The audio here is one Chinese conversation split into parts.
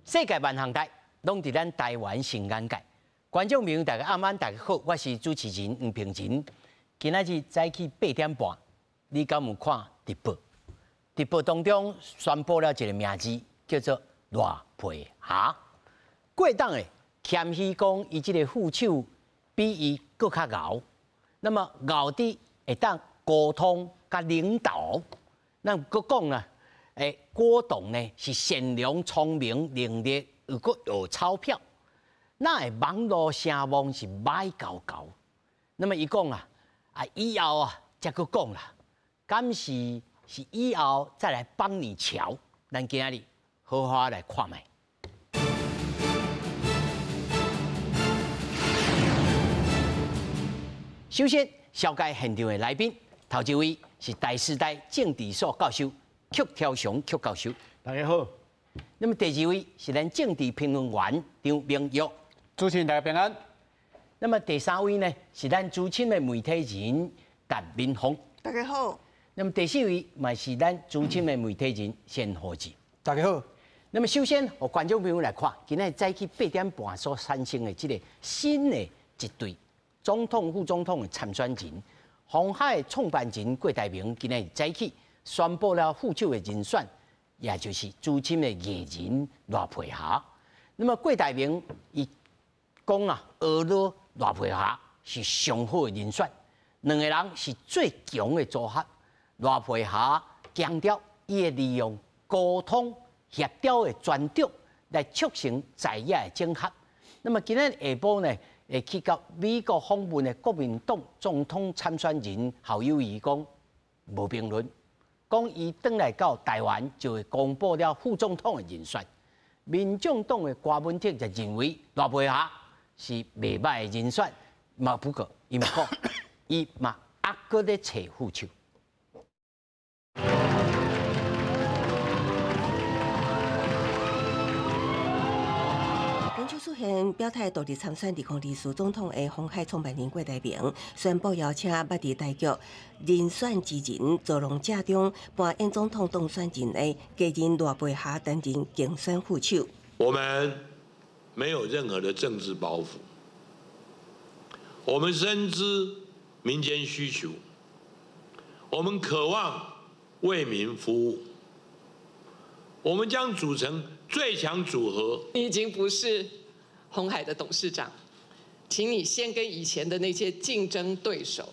世界万航台拢伫咱台湾新眼界。观众朋友，大家晚安，大家好，我是主持人黄平真。今仔日早起8点半，你敢有看直播？直播当中宣布了一个名字，叫做赖培霞。过档的谦虚讲，伊即个副手比伊搁较敖，那么敖伫会当沟通甲领导。咱搁讲啦，郭董呢是善良、聪明、伶俐，又搁有钞票。那会网络声望是歹高高。那么伊讲啊，以后啊才搁讲啦，敢是以后再来帮你瞧。咱今仔日好好来看卖。首先，小介现场的来宾，头一位是大师大政治所教授曲条雄曲教授，大家好。那么第二位是咱政治评论员张明玉，主持人大家平安。那么第三位呢是咱资深的媒体人陈明峰，大家好。那么第四位嘛是咱资深的媒体人谢和志，大家好。那么首先，和观众朋友来看，今日早起8点半所产生的这个新的一对总统、副总统的参选人，鸿海创办人郭台铭今日早起宣布了副手的人选，也就是资深的艺人赖培霞。那么郭台铭伊讲啊，俄罗赖培霞是上好的人选，两个人是最强的组合。赖培霞强调，伊会利用沟通协调的专长来促成在野的整合。那么今日下晡呢，会去到美国访问的国民党总统参选人侯友宜讲无评论，讲伊转来到台湾就会公布了副总统的人选。民众党的郭文哲就认为赖培霞是袂歹的人选，嘛不过伊嘛讲，伊嘛还搁咧找副手。本周出现表态独立参选2024总统的鸿海创办人郭台铭宣布邀请捌伫台局人选之人坐龙架中扮演总统当选人的家人赖培霞担任竞选副手。我们没有任何的政治包袱，我们深知民间需求，我们渴望为民服务，我们将组成最强组合。你已经不是鸿海的董事长，请你先跟以前的那些竞争对手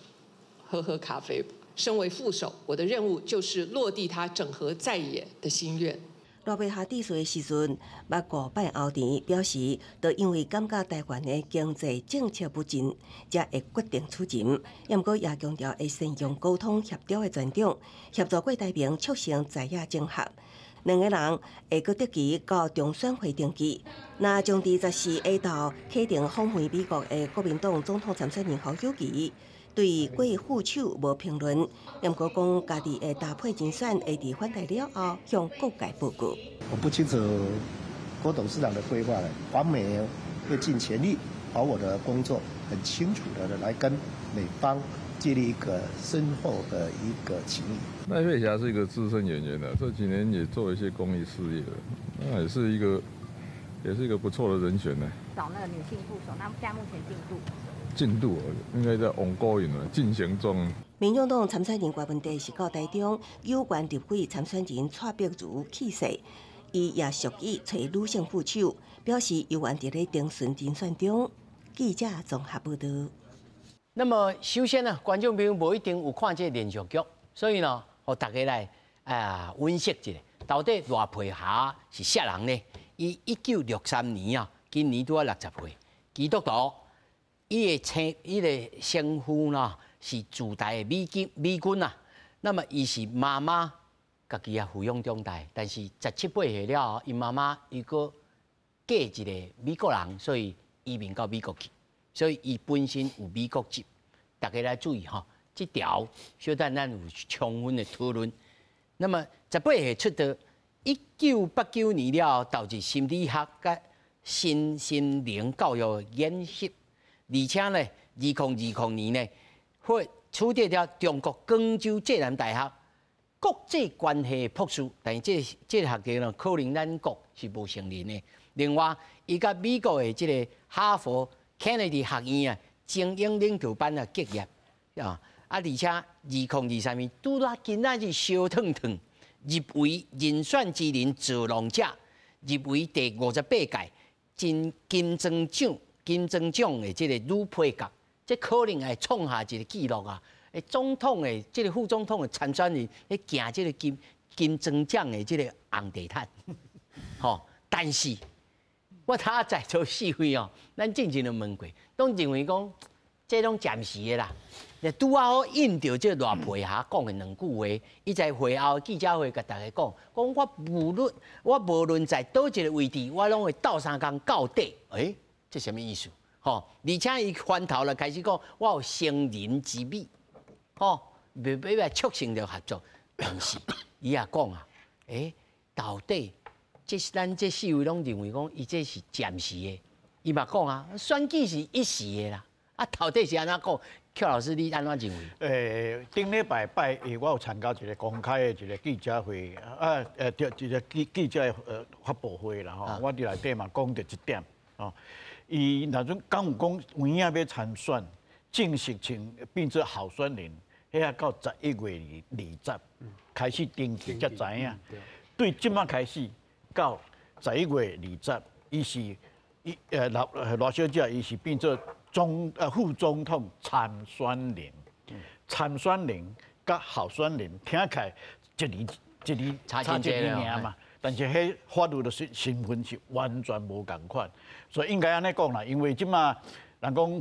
喝喝咖啡。身为副手，我的任务就是落地他整合在野的心愿。赖培霞致辞的时阵，捌过拜后田，表示，就因为感觉台湾的经济政策不振，才会决定出任。也毋过也强调会善用沟通协调的专长，协助郭台铭促成在野整合。两个人会搁得期到中选会登记，那将伫14下昼启程访问美国的国民党总统参选人侯友宜。对郭副手无评论，也毋过讲家己的搭配人选会伫返台了后向各界报告。我不清楚郭董事长的规划了，华美会尽全力把我的工作很清楚的来跟美方建立一个深厚的一个情谊。赖培霞是一个资深演员的，这几年也做一些公益事业的，那也是一个不错的人选呢。找那个女性副手，那现在目前进度应该在 ongoing 进行中。民众党参选人郭文哲是到台中有关立委参选人蔡碧如气势，伊也属意找女性副手，表示有缘伫咧定选人选中。记者综合报道。那么首先呢，观众朋友无一定有看这连续剧，所以呢，互大家来分析一下，到底赖培霞是啥人呢？伊1963年啊，今年拄啊60岁，基督徒。伊的生父呢是自大的美军啊，那么伊是妈妈家己也抚养长大，但是17、18岁了后，伊妈妈伊个嫁一个美国人，所以移民到美国去，所以伊本身有美国籍。大家来注意哈，这条小等咱有充分的讨论。那么18岁出道，1989年了后投入心理学甲身心灵教育研习。而且呢，2020年呢，取得了中国广州浙南大学国际关系博士，但是这个学历呢，可能咱国是无承认的。另外，伊甲美国的即个哈佛 Kennedy 学院啊，精英领袖班啊结业啊，而且2023年拄到今仔日烧烫烫入围人选之人造浪者，入围第58届金钟奖的即个女配角，这可能会创下一个纪录啊！总统的即个副总统的参选人，咧行即个金钟奖的即个红地毯，吼！但是我他在座四位哦，咱之前就问过，拢认为讲，这拢暂时的啦。拄好应着这赖佩霞讲的两句话，伊在会后记者会甲大家讲，我无论在倒一个位置，我拢会斗相共到底。这什么意思？吼！而且伊翻头了开始讲，我有成人之美，吼，要来促成着合作。但是伊也讲啊，到底咱这四位拢认为讲，伊这是暂时的。伊嘛讲啊，选举是一时的啦。到底是安怎讲？邱老师，你安怎认为？顶礼拜我有参加一个公开的一个记者会，一个记者发布会啦吼。我伫内底嘛讲到一点哦，伊那种讲有讲有影要参选，正式变做候选人，迄到11月20开始登记才知影。对，即马开始到11月20，伊是罗小姐，伊是变做副总统参选人，参选人甲候选人听起来一字差一字尔嘛，但是迄法律的身份是完全无共款，所以应该安尼讲啦，因为即马人讲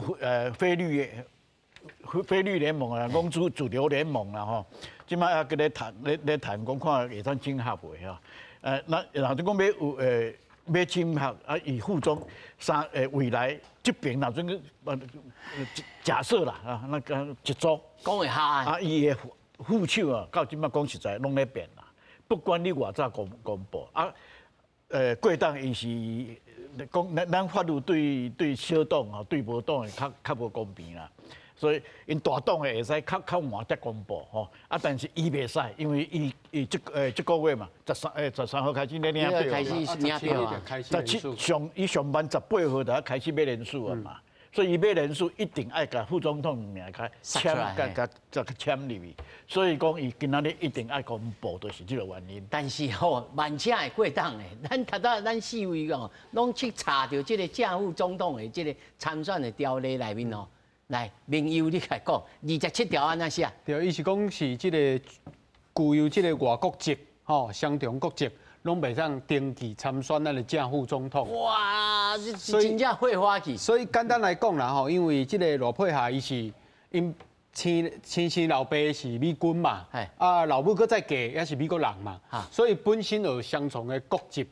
菲律联盟啊，人讲主流联盟啦吼，即马也咧谈讲看会当整合袂吼，若就讲要整合啊，以副总未来这边若阵假设啦啊，那个一组讲会下啊，伊的副手啊，到即摆讲实在拢咧变啦。不管你偌早公布啊，过党伊是讲咱法律对小党吼，对无党的较无公平啦。所以因大党的会使较晚才公布吼，啊，但是伊袂使，因为伊这个月嘛，13号开始咧领票，开始领票啊伊上班18号就开始买人数啊嘛，所以伊买人数一定爱甲副总统名甲签入去，所以讲伊今仔日一定爱公布，就是这个原因。但是吼，万请会过党的，咱四位哦，拢去查到这个正副总统的这个参选的条例内面哦。来，明佑，你来讲27条安怎写？对，伊是讲是即个具有即个外国籍、双重国籍，拢袂当登记参选咱的正副总统。哇，这真正会花去。所以简单来讲啦，因为即个罗佩霞伊是因生老爸是美军嘛，老母搁再嫁也是美国人嘛，所以本身有双重的国籍。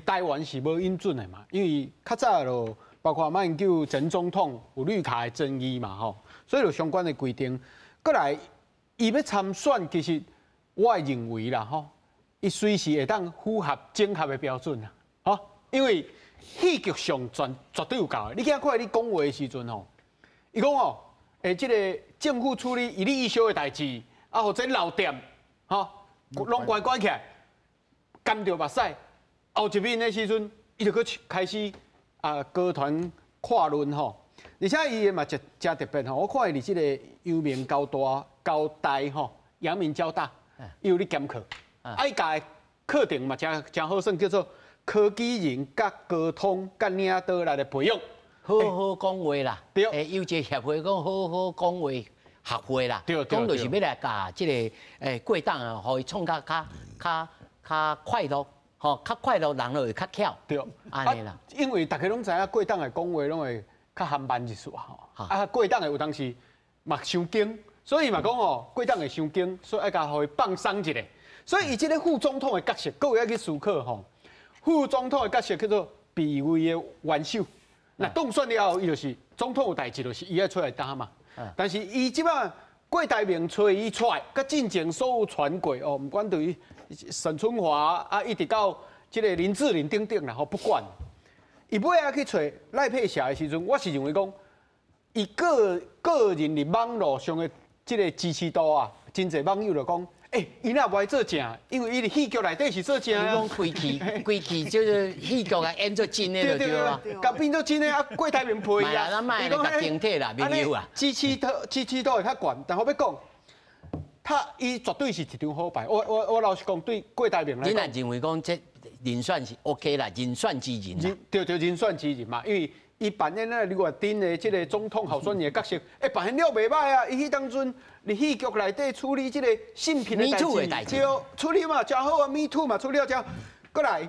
台湾是无允准的嘛，因为较早就。包括马英九前总统有绿卡的争议嘛，吼，所以有相关的规定。过来，伊要参选，其实我认为啦，吼，伊随时会当符合整合的标准啦，吼，因为戏剧上绝对有够的。你今看伊讲话的时阵吼，伊讲哦，即个政府处理一例一休的代志，啊，或者老店，吼，拢关起来，干着目屎，后一面的时阵，伊就去开始。歌团跨轮吼，而且伊嘛真特别吼，我看伊伫即个阳明交大吼，阳明交大，伊有咧兼课，伊家课程嘛真好算，叫做科技人甲沟通甲领导来的培养，好好讲话啦，对，有一个协会讲好好讲话学会啦，讲就是要来甲即个过党啊，互伊创较快乐。吼，较快乐，人就会较巧。对，安尼啦。因为大家拢知影过党的讲话拢会较含慢一丝吼。过党的有当时嘛伤紧，所以嘛讲吼，过党会伤紧，所以爱甲互伊放松一下。所以伊即个副总统的角色，各位要去思考吼。副总统的角色叫做避讳的元首。那当选了后，伊就是总统有代志，就是伊要出来担嘛。但是伊即摆郭台铭找伊出来，甲进前所有传过哦，不管对于沈春华啊，一直到即个林志玲等等啦，吼不管。伊尾仔去找赖佩霞的时阵，我是认为讲，伊个人伫网络上的即个支持度啊，真侪网友就讲，伊若不爱做正，因为伊的戏剧内底是做正啊。讲规气就是戏剧啊演做真的就对啊。甲变做真的啊，郭台铭配啊。咱卖甲顶替啦，朋友啊。支持度会较悬，但我要讲，伊绝对是一张好牌。我老实讲，对郭台铭来讲，你若认为讲这人选是 OK 啦，人选之人啦。对人选之人嘛，因为。伊扮演咧刘华丁的这个总统候选人的角色，扮演了袂歹啊！伊迄当阵伫戏剧内底处理这个性平的代志，处理嘛真好啊 ，Me Too 嘛处理了真好。过来，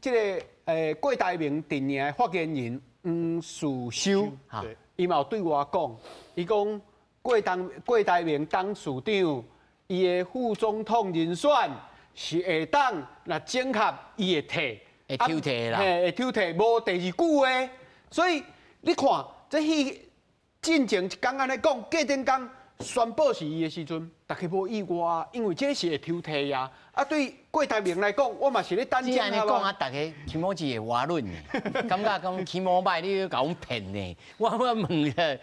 这个郭台铭阵营的发言人黄树修，伊嘛有对我讲，伊讲郭台铭当市长，伊的副总统人选是下当若整合伊会退。会抽提啦，会抽提，无第二句话，所以你看，这戏进前一天安尼讲，过顶天宣布是伊的时阵，大家无意外，因为这是会抽提呀。啊，对郭台铭来讲，我嘛是咧担心啊。你讲啊，大家起码是会话论呢，感觉讲起码歹，你甲阮骗呢。我问个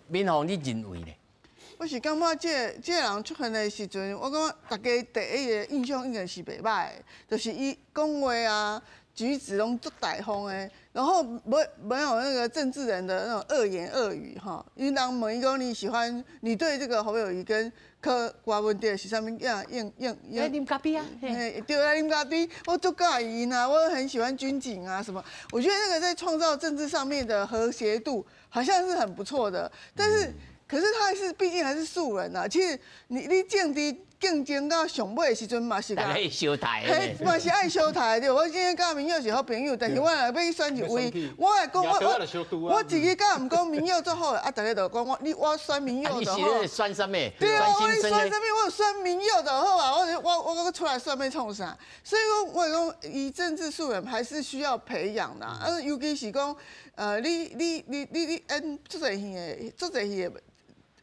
民航，你认为呢？我是感觉这人出现的时阵，我感觉大家第一个印象应该是袂歹，就是伊讲话啊。举止拢足大方的，然后没有那个政治人的那种恶言恶语哈。因为人问伊讲你喜欢，你对这个侯友宜跟柯瓜文迪是啥物样？来啉咖啡啊？对，来啉咖啡。我足介意呐，我很喜欢军警啊什么。我觉得那个在创造政治上面的和谐度，好像是很不错的。但是，可是他毕竟还是素人呐。其实你降低。竞争到上尾的时阵嘛是大家相台的，嘛是爱相台的。我今天甲民友是好朋友，但是我若要去选一位，我会讲我自己甲唔讲民友最好，啊，大家就讲我选民友就好。你是选什么？对啊，我选什么？我选民友就好啊。我出来选要创啥？所以讲我讲，以政治素人还是需要培养的。啊，尤其是讲，你演做侪戏的。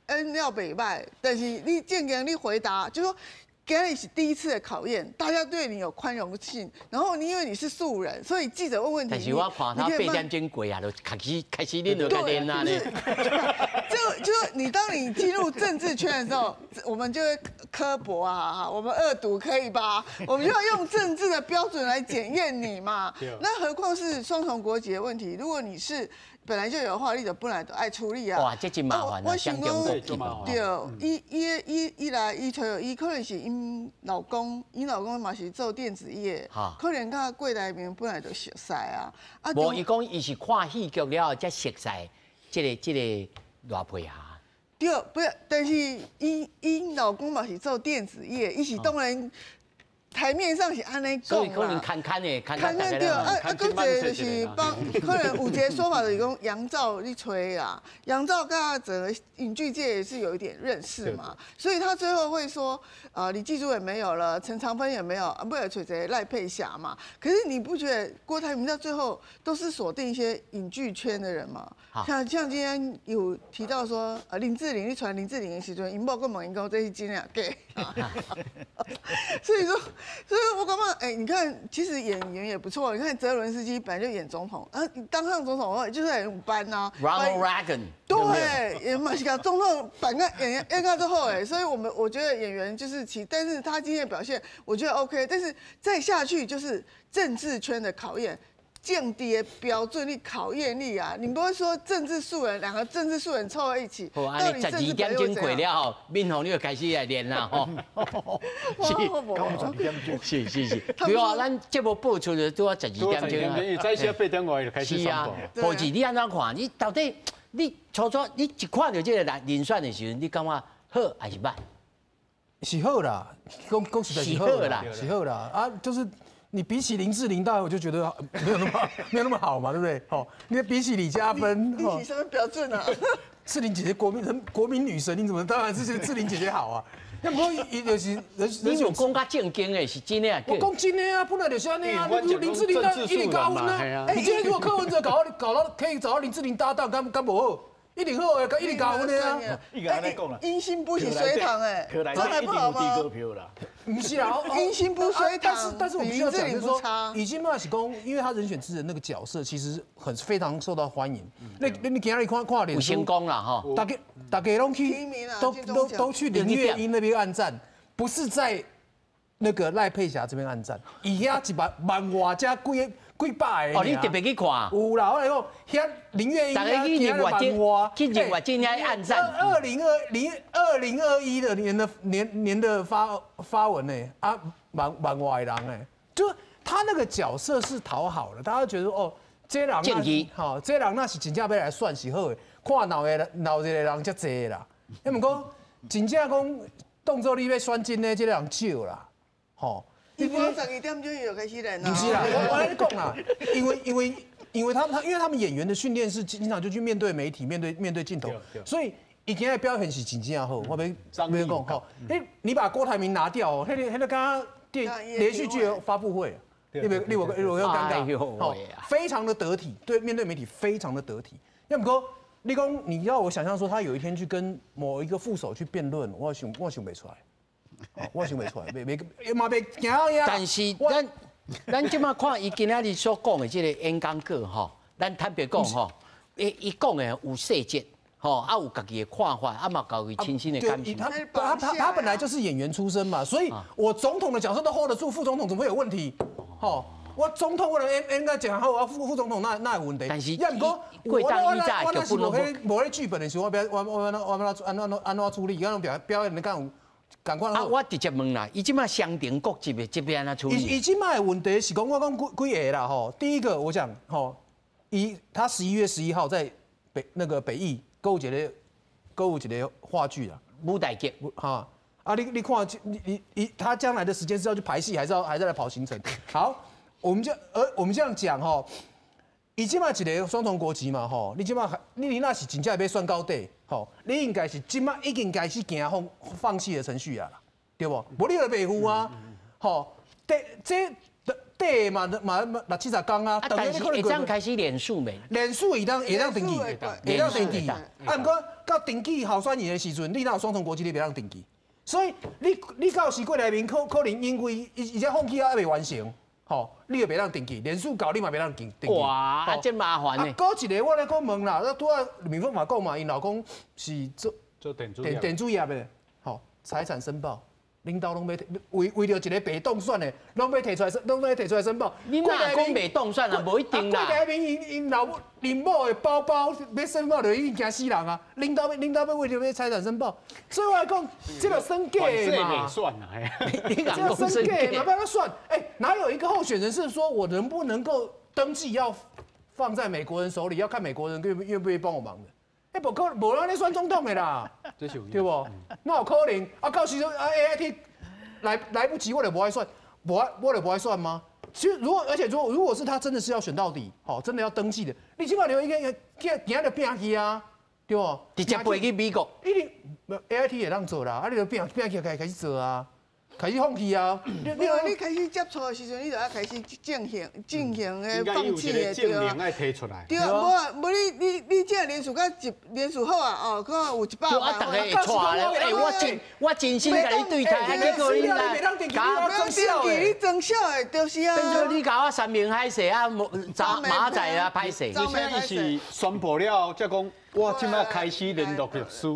恩料袂歹，但是你正经你回答，就说今日是第一次的考验，大家对你有宽容性，然后你因为你是素人，所以记者问问题，但是我看他8点钟过啊，就开始练就该练啊咧。就当你进入政治圈的时候，我们就会刻薄啊，我们恶毒可以吧？我们就要用政治的标准来检验你嘛。那何况是双重国籍的问题，如果你是。本来就有的话，你就本来就爱处理啊。哇，这真麻烦啊！想讲对，伊来找伊可能是因老公嘛是做电子业，可能甲郭台铭本来就熟悉啊。无，伊讲伊是看戏剧了才熟悉这个罗佩霞。对，不是，但是伊老公嘛是做电子业，伊是当然。台面上是安尼讲所以可能看对，搁一就是帮，可能有一个说法就是讲杨照你吹啦，杨照跟他整个影剧界也是有一点认识嘛，所以他最后会说，李记珠也没有了，陈长芬也没有，不然吹谁赖佩霞嘛。可是你不觉得郭台铭到最后都是锁定一些影剧圈的人吗？像今天有提到说，林志玲，你传林志玲的时阵，因某跟问因讲这是真啊假，所以我感觉，你看，其实演员也不错。你看泽伦斯基本来就演总统，当上总统后就是很班呐。Ronald Reagan。对，演马西卡总统版个演到最后，所以我觉得演员就是但是他今天的表现，我觉得 OK。但是再下去就是政治圈的考验。降低的标准力考验力啊！你不会说政治素人两个政治素人凑在一起，到底12点钟过了后，民航你就开始来练啦吼。是，比如说咱节目播出就拄啊12点钟啊，早些8点外就开始上播。何志，你安怎看？你到底你初你一看到这个人选的时候，你感觉好还是歹？是好啦，讲实在是好啦，是好啦啊，就是。你比起林志玲，当然我就觉得没有那么好嘛，对不对？哦，你比起李嘉芬，比起什么标准啊？志玲姐姐国民女神，你怎么当然是觉得志玲姐姐好啊？那不过有时你有讲较正经的是真的啊？我讲真的啊，本来就是安尼啊。林志玲一定高分啊！你今天如果柯文哲搞到可以找到林志玲搭档，敢不好？一定好诶，一定高分的啊！阴心不洗水塘诶，这还不好吗？不是啦，阴心不水塘。但是我必须要讲，就是说，已经嘛是讲，因为他人选之人那个角色其实非常受到欢迎。那你今日看脸书，成功了哈！大家拢去都去林月英那边按赞。不是在那个赖佩霞这边按赞，伊遐10000外加几百个。哦，你特别去看？有啦，我来讲，遐林月英大家去认外今天按赞。2021的年的发文呢，啊，蛮外人哎，就他那个角色是讨好的，大家觉得哦，这人好，这人那是真正要来算是好的，看闹的人才济啦。要么讲真正讲动作你要选真的，这个人少啦，吼。伊无12点钟就开始练啦。不是啦，我来讲啦，因为他们演员的训练是经常就去面对媒体，面对镜头，所以以前的表现是真正好。我没讲吼，你把郭台铭拿掉哦，那个刚刚连续剧发布会，你有要尴尬，非常的得体，对面对媒体非常的得体。要么讲立功，你要我想象说他有一天去跟某一个副手去辩论，我想不出来。我想不出来，嘛袂惊呀。但是咱即马看伊今仔日所讲的这个演讲稿吼，咱坦白讲吼，伊讲的有细节吼，啊有家己的看法，啊嘛家己亲身的感受。他本来就是演员出身嘛，所以我总统的角色都 hold 得住，副总统怎么会有问题？吼，我总统我能演个讲好，啊副总统那有问题。但是要不过我那是无咧剧本的时候，我安怎处理？刚表演的干有。啊！我直接问啦，伊即马商定国这边安怎处理？伊即马的问题是讲，我讲几个啦吼。第一个我讲吼，他11月11号在北艺购有一个话剧啦，舞台剧哈。啊，你看他将来的时间是要去排戏，还是来跑行程？好，我们这样讲吼，伊即马一个双重国籍嘛吼，你即马你那是真正要算到底。吼，你应该是即马已经开始行放弃的程序啊啦，对不？无你就袂赴啊，吼，这嘛6、70天啊，但是会当开始连署没？连署会当登记，会当登记。啊，不过到登记候选人的时阵，你若有双重国籍，你袂当登记。所以你到时郭台铭可能因为伊只放弃还未完成。吼，你又袂当登记，连署搞你嘛袂当登记。哇，啊，真麻烦呢。啊，搁一个我来讲问啦，那拄啊民风嘛讲嘛，因老公是做电子业的，吼，财产申报，领导拢要为着一个被动算的，拢要摕出来申报。你哪讲被动算啊？无一定啦。郭台铭因林某的包包要申报，就已经惊死人啊！领导要为着要财产申报，所以我来讲，这个算假嘛。算啊，这个算假嘛，不要算。哪有一个候选人是说我能不能够登记要放在美国人手里，要看美国人愿不愿意帮我忙的？无人咧选总统的啦，对不？那有可能啊？到时候AIT 来不及，我就不爱算，我就不爱算吗？其实如果是他真的是要选到底，好，真的要登记的，你起码留一个行就拼去啊，对不？直接飞去美国，一定 AIT 也让做啦，啊，你就拼去开始做啊。开始放弃啊！你开始接触的时阵，你就要开始进行的放弃的对啊。爱提出来。对啊，无你这连署连署好啊，哦，可能有100万。啊，大家会错咧，我真心甲你对待，结果你来搞增效的，你增效的就是啊。变做你搞我山明海誓啊，马仔啊，歹势。而且伊是宣布了，才讲我即摆开始联络律师。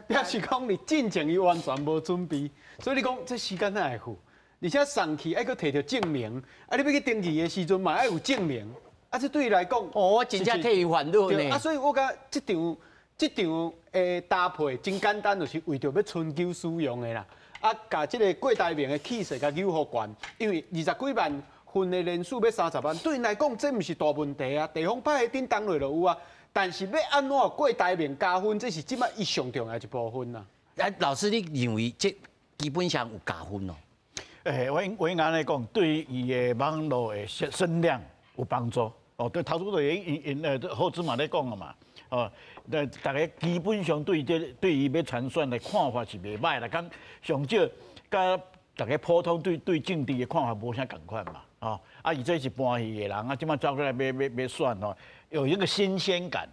表示讲你进前伊完全无准备，所以你讲这时间哪会付？而且送去还佫摕着证明，啊，你要去登记的时阵嘛要有证明，啊，这对伊来讲，我真正替伊烦恼呢。啊，所以我感觉这场的搭配真简单，就是为着要春秋使用的啦。啊，甲这个郭台铭的气势甲扭好悬，因为20几万份的人数要30万，对因来讲这毋是大问题啊，地方派顶当落就有啊。但是要安怎郭台铭加分，这是即摆伊上重要一部分啦。啊，老师，你认为这基本上有加分哦？我应该来讲，对于伊的网络的声量有帮助。哦，对，头拄就因好子嘛咧讲了嘛。哦，大家基本上对伊要参选的看法是袂歹啦，讲上少甲大家普通对政治的看法无啥共款嘛。哦，啊，伊这是搬戏的人啊，即摆走过来要选哦。有一个新鲜感，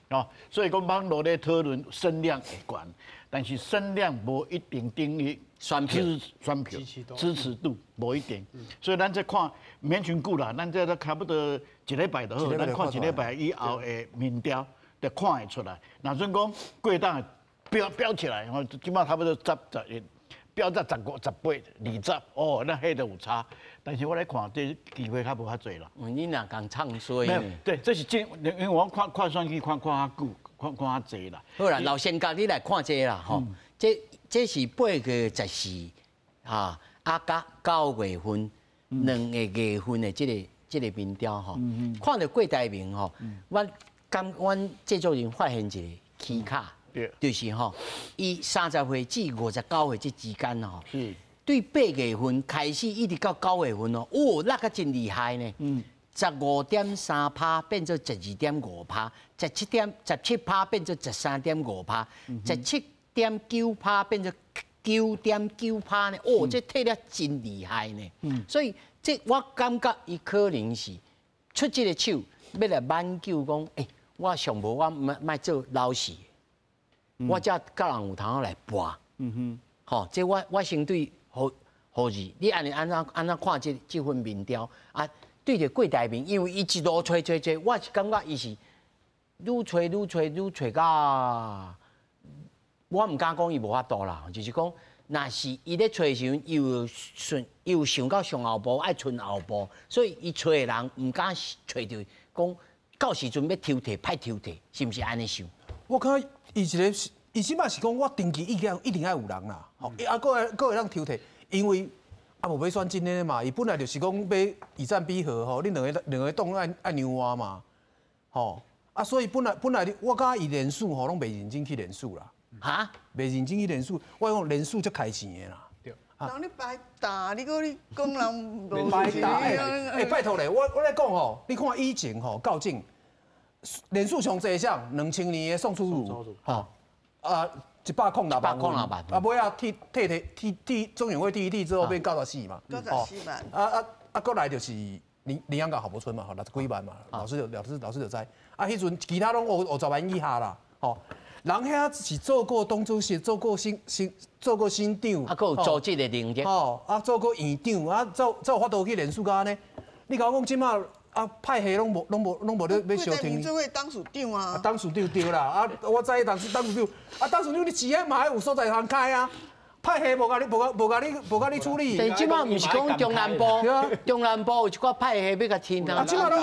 哦，所以讲网络咧讨论声量会悬，但是声量无一定等于选票支持度无一定，所以咱这看免像久啦，咱这差不多1礼拜就好，咱看1礼拜以后的民调就看会出来。若准讲过党标起来，即摆差不多10%，飙到18、20，哦，那迄都有差。但是我来看，这机会较无遐侪啦。你哪敢唱衰？对，这是真，因为我看选举看较久，看较济啦。好啦，老先甲你来看这啦吼，这是8月14啊，甲9月份2个月份的这个民调吼，看到郭台铭吼，阮制作人发现一个起卡。就是吼，伊30岁至59岁这之间吼，对8月份开始一直到9月份哦，那个真厉害呢。15.3%变做12.5%，17% 变做13.5%，17.9% 变做9.9%呢。这退了真厉害呢。所以这我感觉伊可能是出这个手，要来挽救讲，我上无我莫做老事。我才甲人有通来搏，吼，这我先对何gì，你安怎看这份民调啊？对着郭台铭，因为伊一路吹，我是感觉伊是愈吹到，我唔敢讲伊无法度啦，就是讲，若是伊咧吹时阵，又想到上后部爱剩后部，所以伊吹的人唔敢吹到讲到时阵要抽退歹抽退，是毋是安尼想？我看伊起码是讲我定期一定要有人啦，吼，个会让抽退，因为无要选真的嘛，伊本来就是讲要以战逼和吼，恁两个党爱牛蛙嘛，吼，所以本来我感觉伊连署吼拢袂认真去连署啦，袂认真去连署，我讲连署才开钱的啦。人你白打，你讲人无白打，拜托咧，我来讲吼，你看以前吼较劲。连署上侪项2000年的宋楚瑜，吼106万，尾啊替中选会第一替之后变94嘛，94万，过来就是林洋港郝柏村嘛，吼60几万嘛，老师就知，迄阵其他拢50万以下啦，吼，人遐是做过党主席，做过新长，还有组织的能力，做过院长，才有法度去连署安尼，你甲我讲即马。派系拢无咧要收听。民主会当属长啊。当属长对啦，我知当属长，当属长你钱嘛有所在通开啊。派系无甲你处理。但即马毋是讲中南部，中南部有一寡派系要甲听啊。即马拢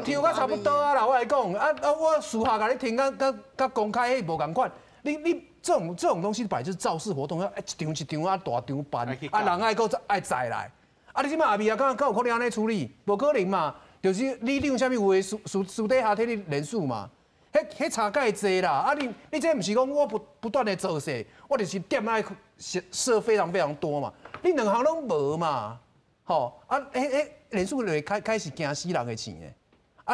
抽甲差不多啊啦，我来讲，我私下甲你听，甲公开迄无共款。你这种东西本来就是造势活动，要一场大场办，人爱再来。你即马后面敢有可能安尼处理？无可能嘛，就是你有啥物话私底下替你连署嘛，迄差介济啦。你这毋是讲我不断的做事，我就是点爱设非常非常多嘛。你两项拢无嘛，吼连署就开始惊死人的钱的。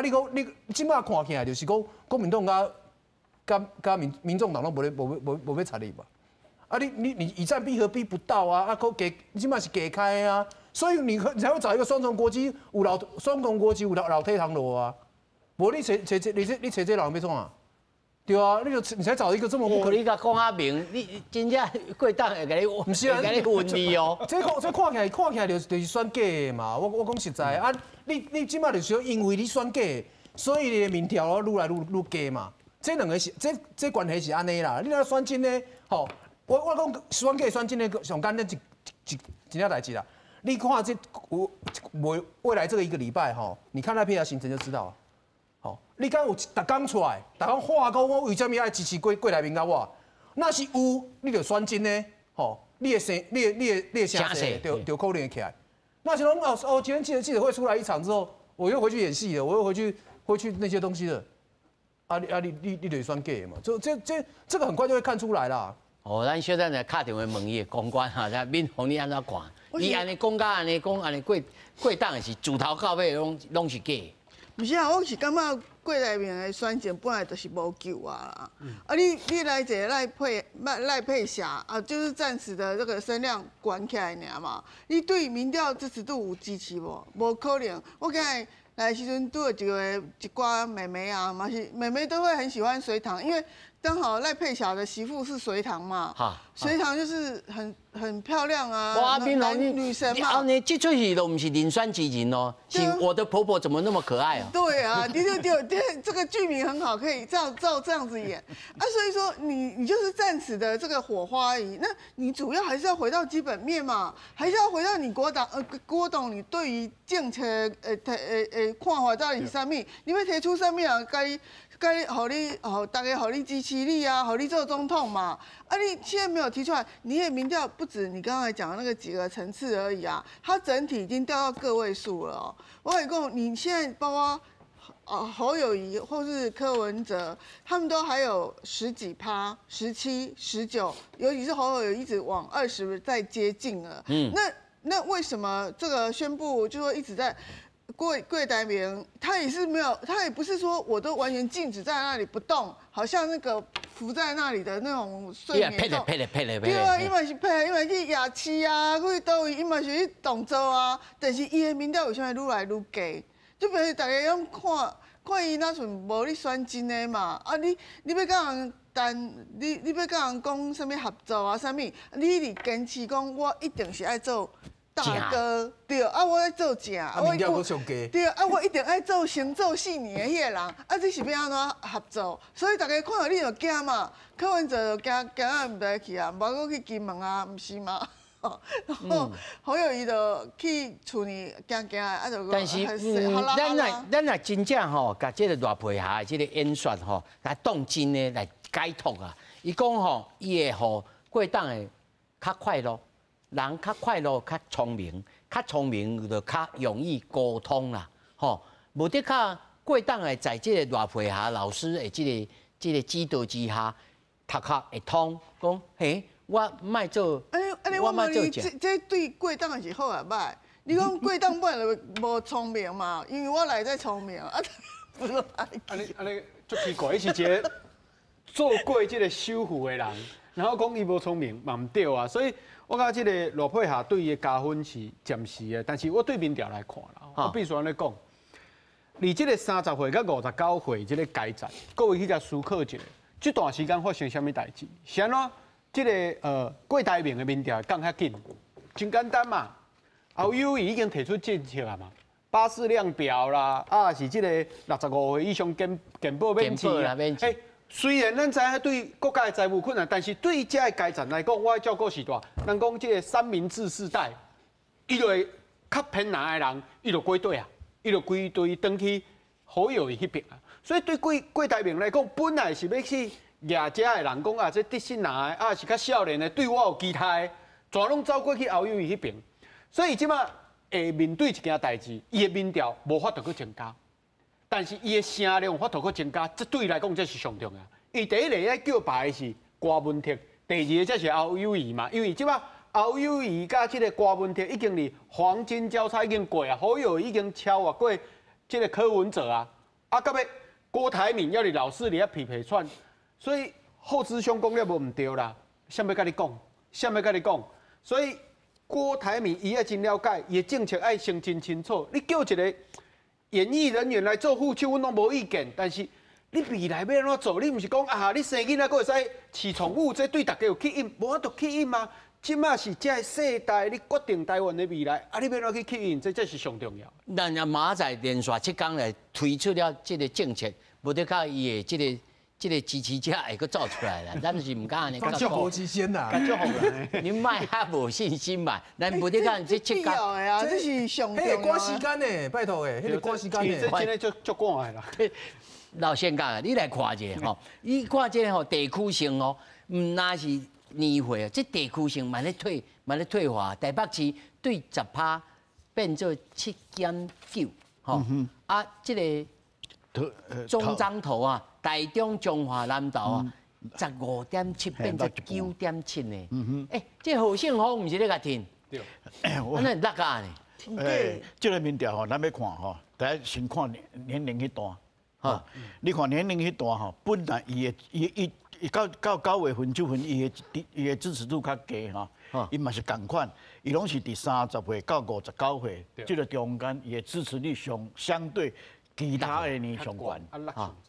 你讲你即马看起来就是讲国民党甲民众党拢无要插你嘛。你以战逼和逼不到啊，你即马是加开啊。所以你才会找一个双重国籍有老梯堂路啊，无你找这人要创啊？对啊，你才找一个这么不可能。你甲讲啊明，你真正过党会甲你，不是啊，会甲你混你哦。这看起来就是选假的嘛。我讲实在啊，你即马就是因为你选假，所以你的民调愈来愈假嘛。这两个是这关系是安尼啦。你若选真的，吼，我讲选假选真的上简单一件代志啦。你看这未来这个1个礼拜吼，你看那篇的行程就知道了。好，你敢有逐天出来，逐天话讲我为什么爱支持郭台铭甲我？那是有，你就选真的，吼，你的声就可能会起来。那是讲今天记者会出来一场之后，我又回去演戏了，我又回去那些东西了。你就选假嘛？这个很快就会看出来啦。咱小等来敲电话问伊的公关哈，咱闽红你安怎看？伊安尼讲甲安尼过党是自头到尾拢是假。不是啊，我是感觉郭台铭的选情本来就是无救啊啦。你来一个赖佩霞啊，就是暂时的这个声量关起来尔嘛。你对民调支持度有支持无？无可能。我刚才来的时阵拄有一寡妹妹啊，嘛是妹妹都会很喜欢隋棠，因为刚好赖佩霞的媳妇是隋棠嘛，隋棠就是很漂亮啊，哇，槟榔女神嘛。你这出戏都不是林酸吉人哦，是我的婆婆怎么那么可爱哦？对啊，这个剧名很好，可以照这样子演啊。所以说你就是暂时的这个火花而已，那你主要还是要回到基本面嘛，还是要回到你郭董你对于政策看法到底是啥物？你要提出啥物啊？该大家互你支持你啊，互你做总统嘛。啊，你现在没有提出来，你也民调不止你刚才讲的那个几个层次而已啊，它整体已经掉到个位数了哦。我跟你讲，你现在包括侯友宜或是柯文哲，他们都还有10几%、17、19，尤其是侯友宜一直往20在接近了。那为什么这个宣布就说一直在？贵台铭，他也是没有，他也不是说我都完全静止在那里不动，好像那个浮在那里的那种睡眠状。对啊，伊嘛是配，伊嘛去夜市啊，去倒位，伊嘛是去动作啊。但是伊的民调为什么愈来愈低？就表示大家用看伊那阵无你选真的嘛？啊，你要甲人你要甲人讲什么合作啊？啥物？你伫坚持讲我一定是爱做。大哥，对啊，我爱做正，对啊，我一定爱做成做4年的迄个人，啊，这是要安怎合作？所以大家看到你就惊嘛，柯文哲就惊啊，唔得去啊，无过去金门啊，唔是嘛？然后侯友宜就去厝里惊啊，就但是咱若真正吼，甲这个赖佩霞的这个演说吼，来动真的来解脱啊！伊讲吼，伊会互过党的较快乐。人较快乐、较聪明就较容易沟通啦，吼。无得较过当的，在这个赖佩霞老师的这个指导之下，读较会通，讲嘿，我卖做，我卖做这对过当的是好啊歹？你讲过当本来就无聪明嘛，因为我内在聪明啊。安尼足奇怪，伊是一个做过这个首富的人，然后讲伊无聪明嘛唔对啊，所以。我感觉这个赖佩霞对伊的加分是暂时的，但是我对民调来看啦，我必须安尼讲，离这个30岁到59岁这个阶段，各位去甲思考一下，这段时间发生什么代志？是安怎？这个郭台铭的民调降较紧，真简单嘛。侯友宜已经提出政策啊嘛，84量表啦，啊是这个65岁以上健保免治啦。虽然咱知影对国家的财务困难，但是对这个阶层来讲，我照顾是大。咱讲这个三明治世代，伊就会较偏南的人，伊就归队啊，伊就归队登去侯友宜迄边啊。所以对郭台铭来讲，本来是要去亚家的人讲啊，这德信男的啊是较少年的，对我有期待，全拢走过去侯友宜迄边。所以即马会面对一件代志，伊的民调无法度去增加。但是伊的声量法度去增加，这对伊来讲这是上重要。伊第一个要叫牌是郭文택，第二个才是侯友宜嘛。因为即摆侯友宜甲这个郭文택已经离黄金交叉已经过啊，侯友宜已经超越过这个柯文哲啊。啊，到尾郭台铭要你老四你要匹配串，所以后资兄讲了无唔对啦。啥要甲你讲？啥要甲你讲？所以郭台铭伊要真了解，伊的政策爱先真清楚。你叫一个。演艺人员来做副手，阮拢无意见。但是你未来要安怎做？你毋是讲啊，你生囡仔佫会使饲宠物，这对大家有吸引，无法度吸引吗？即马是这世代，你决定台湾的未来，啊，你要安怎去吸引？这才是上重要。咱也马在连续7天来推出了这个政策，无得靠伊的这个支持者会佫走出来啦。咱是毋敢安尼讲。叫国之先呐，感觉好人。你卖较无信心嘛？咱无得靠这7天。这是上重要。赶时间呢，拜托诶，迄个赶时间呢。这真诶足赶的啦。老先讲啊，你来看一下吼，你看这个吼地区性哦，毋那是年会，这地区性慢咧退化。台北市对10%变做7.9%，吼啊，这个中彰头啊。台中、中华、南投啊，15.7变成9.7呢。这何幸福唔是咧甲听？对，安尼落架呢？这个民调吼，咱要看吼，第一先看年龄迄段。哈，你看年龄迄段吼，本来伊到9月份9份，伊的支持度较低哈，伊嘛是共款，伊拢是伫30岁到59岁，这个中间伊的支持率相对。其他的年上悬。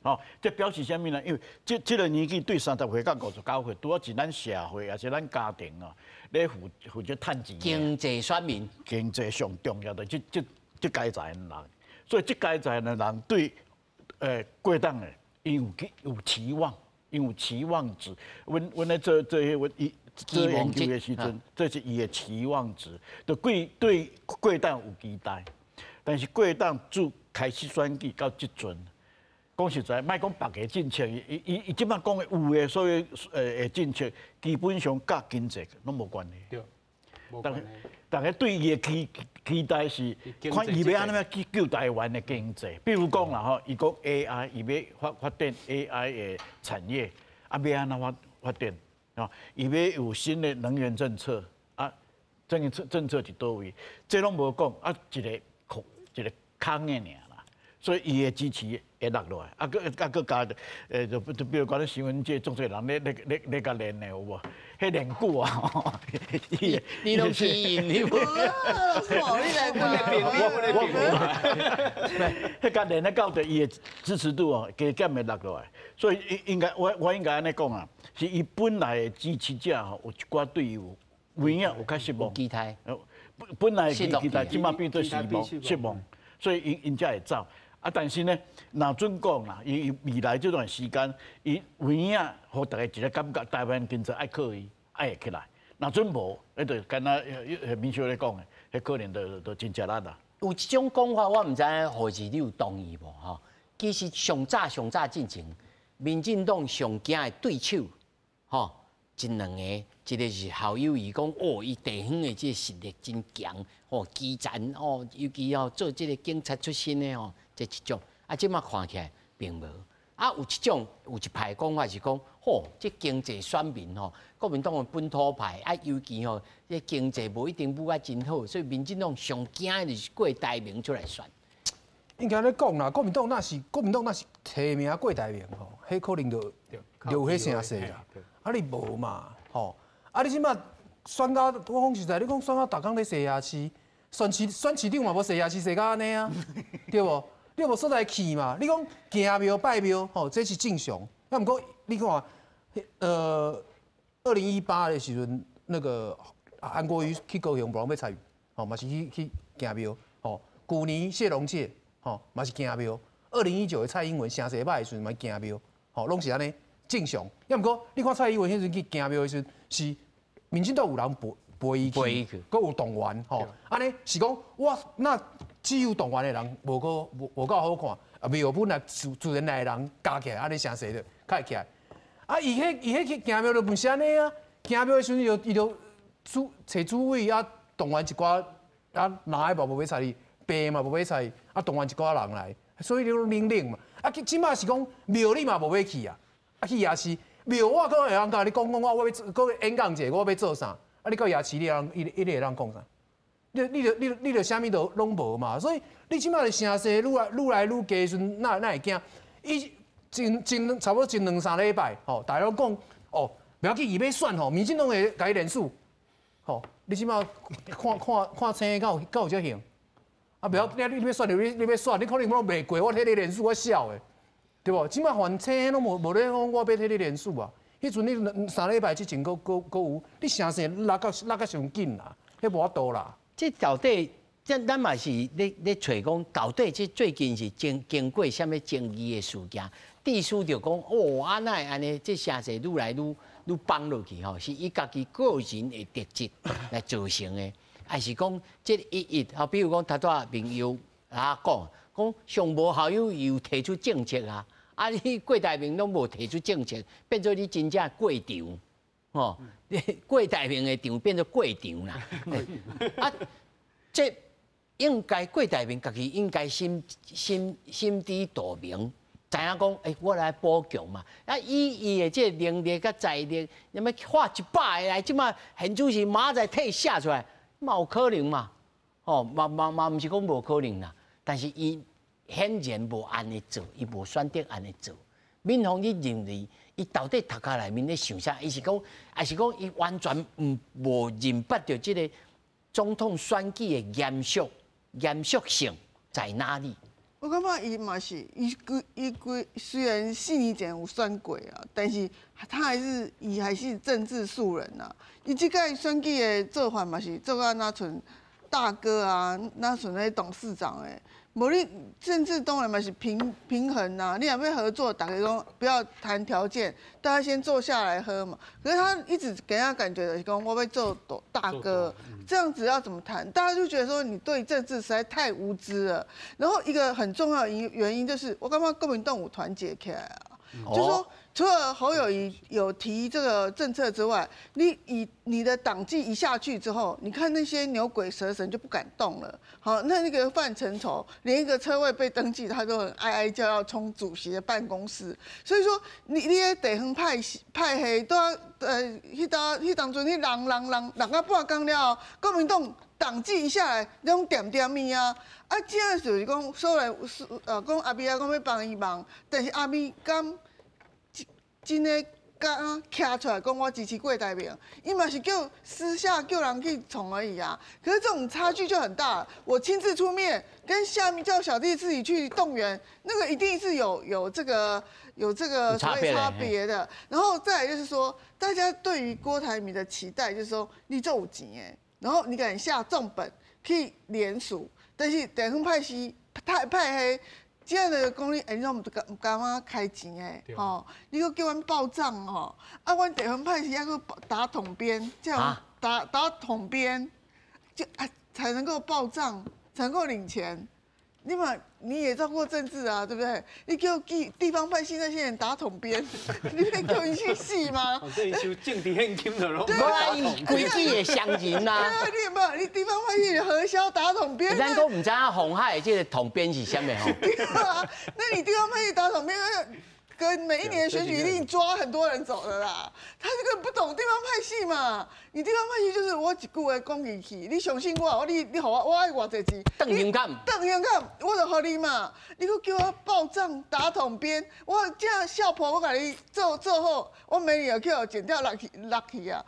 哦，这表示什么呢？因为这个年纪对30岁到59岁，拄好是咱社会也是咱家庭哦，咧负责趁钱。经济选民，经济上重要的这阶层人，所以这阶层的人对过党的，因有期望，因有期望值。阮咧做研究的时阵，这是伊的期望值，就对过党有期待。但是过党自开始选举到即阵，讲实在，莫讲别个政策，伊即摆讲的有的所有政策，基本上甲经济拢无关系。对，大家对伊的期待是，看伊要安怎去救台湾的经济。比如讲啦吼，伊讲 AI， 伊要发展 AI 的产业，啊要安怎发展？啊，伊要有新的能源政策，啊，政策是倒位？这拢无讲，啊一个空的尔啦。所以伊的支持会落落来，佮加就比如讲咧新闻界种侪人咧甲练的有无？迄练久啊，你拢吸引你无？迄甲练咧到的伊的支持度哦，加减会落落来。所以应该我应该安尼讲啊，是伊本来的支持者吼，有一寡对伊有较失望，期待，本来期待，即马变做失望，所以因才会走。啊，但是呢，若准讲啦，伊未来这段时间，伊有影，互大家一个感觉，台湾经济爱可以爱会起来。若准无，迄就敢若民秀咧讲的，迄可能就真正难啦。有一种讲法，我毋知何时你有同意无吼？其实上早进前，民进党上惊的对手，吼，真两个，一个是侯友宜讲，哦，伊地方的这实力真强，哦，基层哦，尤其哦做这个警察出身的哦。这一种，啊，即马看起来并无。啊，有一派讲法是讲，吼，这经济选民吼，国民党的本土派，啊，尤其吼，这经济无一定舞啊真好，所以民进党上惊的就是过台铭出来选。应该咧讲啦，国民党那是提名过台铭吼，迄可能就迄声势啦。啊，你无嘛，吼，啊，你即马选到，我讲实在，你讲选到逐工咧踅夜市，选市长嘛无踅夜市踅到安尼啊，对无？你有无所在去嘛？你讲行庙拜庙，吼，这是正常。那毋过你看，2018的时阵，那个韩国瑜去高雄，无人要参与，吼，嘛是去行庙，吼。去年谢龙介，吼，嘛是行庙。2019的蔡英文声势歹的时阵，嘛行庙，吼，拢是安尼正常。要毋过你看蔡英文迄阵去行庙的时阵，是民进党有人陪伊去，佮有动员，吼，安尼是讲我那。只有动员的人无够好看，啊，庙本来自然来的人加起来，安尼声势就较会起来。啊，伊迄去行庙就不是安尼啊，行庙的时阵伊就找主委啊，动员一寡啊，哪个嘛无要采你，白嘛无要采，啊，动员一寡人来，所以你拢冷嘛。啊，即马是讲庙你嘛无要去啊，啊去夜市庙我可会人甲你讲我要搁演讲者，我要做啥？啊，你到夜市你会人讲啥？你着啥物都拢无嘛，所以你即摆的声势愈来愈低时阵，那会惊？伊差不多前2-3礼拜，吼，大家拢讲哦，不要紧，伊要选吼，民进党会改人数，吼，你即摆看青敢有遮行？啊，不要你要选你要选，你可能拢袂过我迄个人数，我笑的，对无？即摆反青拢无咧讲我要迄个人数啊，迄阵你3礼拜之前佫有，你声势拉到上紧啦，迄无法度啦。这到底，咱嘛是咧找讲，到底这最近是经过什么争议的事件？地书就讲，哦，安奈安尼，这声势愈来愈放落去吼，是伊家己个人的特质来造成的，还是讲这啊，比如讲他多朋友讲上无校友又提出政策啊，啊你郭台铭拢无提出政策，变做你真正过场。哦，过台铭的场变做过场啦。啊，这应该过台铭家己应该心知肚明，知影讲，我来补强嘛。啊，伊的这能力甲财力，那么花100个来，即马现主席马仔替写出来，嘛有可能嘛？哦，嘛毋是讲无可能啦，但是伊显然无安尼做，伊无选择安尼做。民方你认为？伊到底头壳内面咧想啥？伊是讲，还是讲伊完全无认识到这个总统选举的严肃性在哪里？我感觉伊嘛是，伊虽然4年前有选过啊，但是他还是政治素人呐。伊即届选举的做法嘛是做到那像大哥啊，那像那董事长诶。无你政治当然嘛是平衡呐，你若要合作，大家讲不要谈条件，大家先坐下来喝嘛。可是他一直给人家感觉的是讲我要做大哥，这样子要怎么谈？大家就觉得说你对政治实在太无知了。然后一个很重要的原因就是，我感觉国民党有团结起来啊，就说。除了侯友宜有提这个政策之外，你的党纪一下去之后，你看那些牛鬼蛇神就不敢动了。好，那个范成仇连一个车位被登记，他都很哀叫要冲主席的办公室。所以说，你的地方派系都要迄当阵，迄人啊半工了，国民党党纪一下来，拢点咪啊。啊，这样就是讲，虽然讲阿美啊讲要帮伊忙，但是阿美敢。真诶，敢徛出来讲我支持郭台铭，伊嘛是私下叫人去宠而已啊。可是这种差距就很大了。我亲自出面，跟下面叫小弟自己去动员，那个一定是有这个所谓差别的。然后再来就是说，大家对于郭台铭的期待就是说，你做有钱诶，然后你敢下重本去联署，但是地方派系派黑。这样的讲你，你拢唔敢开钱诶，吼！你搁叫阮报账吼，啊，阮地方派系还搁打统编，这样打统编，就才能够报账，才能够领钱。你也做过政治啊，对不对？你叫地方派系那些人打统编，你会叫伊去死吗？这收政治现金的咯，无啊，伊规矩会相认啦。你地方派系核销打统编。咱都唔知影红海这个统编是啥物吼？对啊，那你地方派系打统编，跟每一年选举一定抓很多人走的啦。他这个不懂地方派系嘛？你地方派系就是我一句话讲义气，你相信我，你给我爱偌济钱，邓香港，我就给你嘛。你搁叫我报账打统编，我这样笑婆，我给你做好，我每年就去剪掉lucky 啊。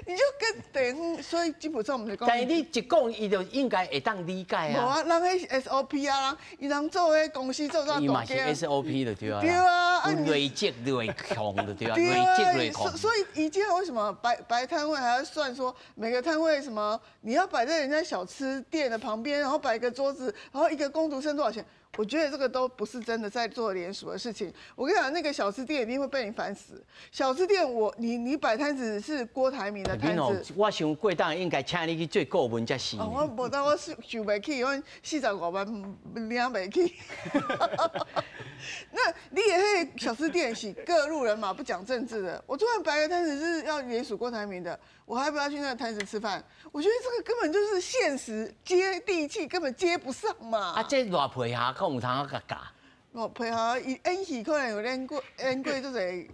你就跟地方，所以基本上我们就讲。但是你一讲，伊就应该会当理解啊。无啊，人迄 SOP 啊，人做迄公司做到大伊嘛是 SOP 就对啊。对啊，累积累控就对啊，累积累控。所以以前为什么摆摊位还要算说每个摊位什么，你要摆在人家小吃店的旁边，然后摆一个桌子，然后一个工读生多少钱？我觉得这个都不是真的在做联署的事情。我跟你讲，那个小吃店一定会被你烦死。小吃店你摆摊子是郭台铭的摊子，我想过当应该请你去做顾问才是。我无当我想袂起，我45万领袂起。那你也迄小吃店是各路人马不讲政治的。我突然摆个摊子是要联署郭台铭的，我还不要去那个摊子吃饭。我觉得这个根本就是现实接地气，根本接不上嘛。啊，这偌配合，可有通啊甲教？我配合演戏可能有练过就是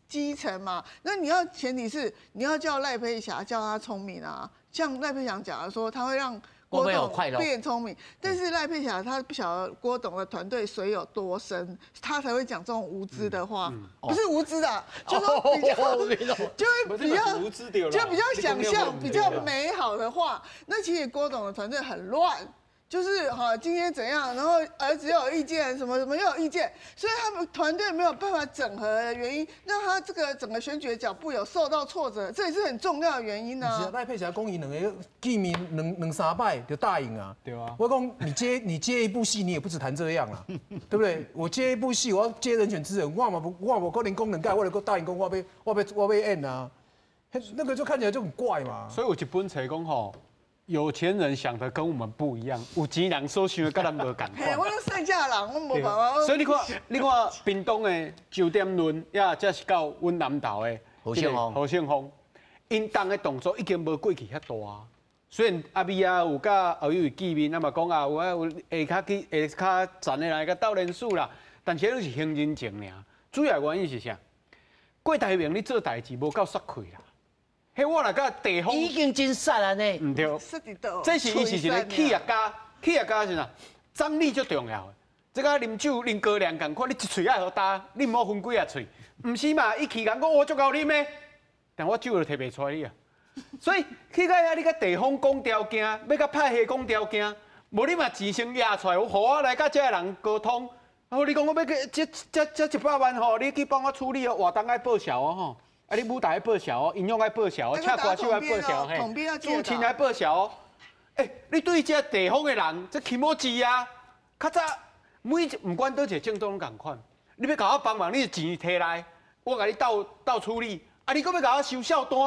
基层嘛。那你要前提是你要叫赖佩霞叫他聪明啊，像赖佩霞讲的说他会让。郭董变聪明，但是赖佩霞他不晓得郭董的团队水有多深，他才会讲这种无知的话，不是无知的，就说比较想象比较美好的话。那其实郭董的团队很乱。就是今天怎样，然后儿子又有意见，什么又有意见，所以他们团队没有办法整合的原因，让他这个整个选举的脚步有受到挫折，这也是很重要的原因呢。赖佩霞讲伊两个见面两三摆就答应啊，对啊。我讲你接一部戏，你也不止谈这样啊，对不对？我接一部戏，我要接人选之人，我无可能功能盖，我就答应讲我要演啊，那个就看起来就很怪嘛。所以有一本册讲吼。有钱人想的跟我们不一样，有钱人所想的跟咱无同款。我都剩下人，我无办法。所以你看，屏东的酒店轮，也这是到阮南投的何胜峰，因当的动作已经无过去遐大啊。虽然阿美啊有甲后友见面，那么讲啊有下骹站的来甲斗联署啦，但是都是行人情尔。主要原因是啥？郭台铭你做代志无够煞气啦。迄我来甲地方已经真煞啊呢，唔对，这是伊是一个企业家，企业家是啥？张力最重要的。这个啉酒啉高粱共款，你一喙爱互打，你唔好分几啊喙，唔是嘛？伊气讲我足够啉的，但我酒就摕袂出来你啊。所以去到遐，你甲地方讲条件，要甲派系讲条件，无你嘛钱先压出来，我来甲这个人沟通。然后你讲我要这100万吼，你去帮我处理哦，活动爱报销哦吼，啊你舞台爱报销哦，音乐爱报销哦，唱歌手爱报销嘿，主持爱报销哦。你对这地方的人，这起码钱啊，较早不管倒一个政党拢共款，你要甲我帮忙，你钱摕来，我甲你斗处理，啊你搁要甲我收小单，